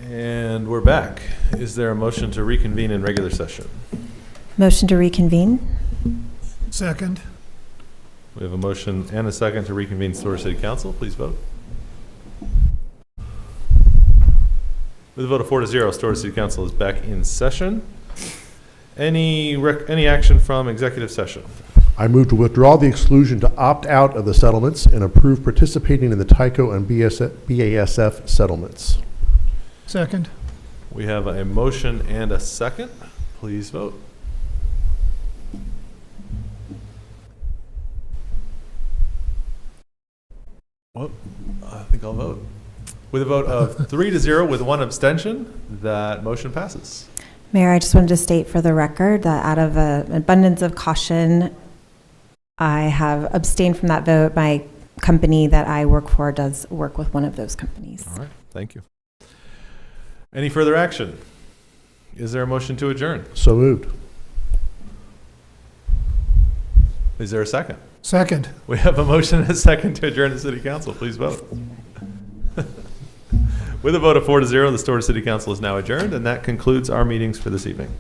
And we're back. Is there a motion to reconvene in regular session? Motion to reconvene. Second. We have a motion and a second to reconvene Stillwater City Council. Please vote. With a vote of 4-0, Stillwater City Council is back in session. Any action from executive session? I move to withdraw the exclusion to opt out of the settlements and approve participating in the TICO and BASF settlements. Second. We have a motion and a second. Please vote. Well, I think I'll vote. With a vote of 3-0 with one abstention, that motion passes. Mayor, I just wanted to state for the record that out of an abundance of caution, I have abstained from that vote. My company that I work for does work with one of those companies. All right, thank you. Any further action? Is there a motion to adjourn? So moved. Is there a second? Second. We have a motion and a second to adjourn the city council. Please vote. With a vote of 4-0, the Stillwater City Council is now adjourned, and that concludes our meetings for this evening.